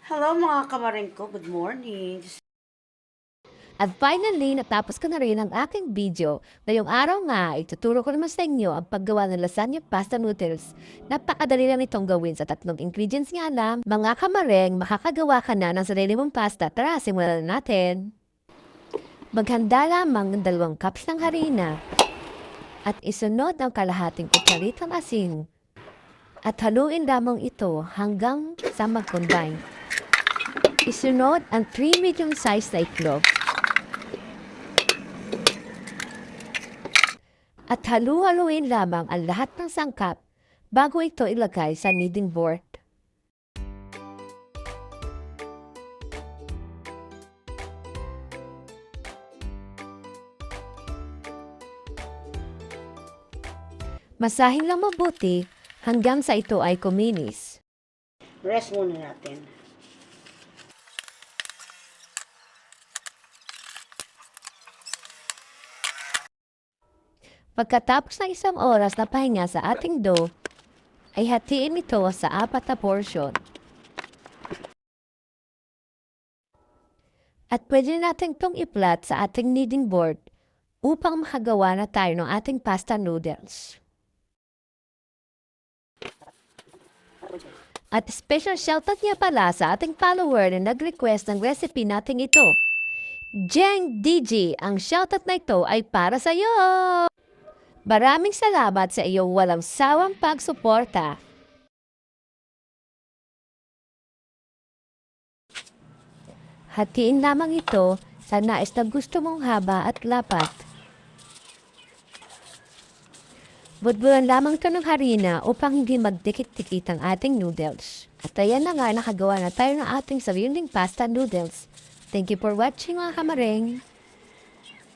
Hello mga kamaring ko, good morning. At finally, natapos ko na rin ang aking video. Ngayong araw nga, ituturo ko naman sa inyo ang paggawa ng lasagna pasta noodles. Napakadali lang itong gawin sa tatlong ingredients nga lang. Mga kamareng, makakagawa ka na ng sarili mong pasta. Tara, simulan na natin. Maghanda lamang ng 2 cups ng harina at isunod ang kalahating kutsaritang asin. At haluin lamang ito hanggang sa mag-combine. Isunod ang 3 medium-sized na itlog. At halu-haluin lamang ang lahat ng sangkap bago ito ilagay sa kneading board. Masahin lang mabuti hanggang sa ito ay kuminis. Rest muna natin. Pagkatapos ng 1 oras na pahinga sa ating dough, ay hatiin ito sa 4 na portion. At pwede natin itong i-flat sa ating kneading board upang makagawa na tayo ng ating pasta noodles. At special shoutout niya pala sa ating follower na nag-request ng recipe natin ito. Jeng DJ, ang shoutout na ito ay para sa iyo! Maraming salamat sa iyong walang sawang pagsuporta. Hatiin lamang ito sa nais na gusto mong haba at lapat. Budburan lamang ito ng harina upang hindi magdikit-dikit ang ating noodles. At ayan na nga, nakagawa na tayo ng ating sariling pasta noodles. Thank you for watching mga kamaring.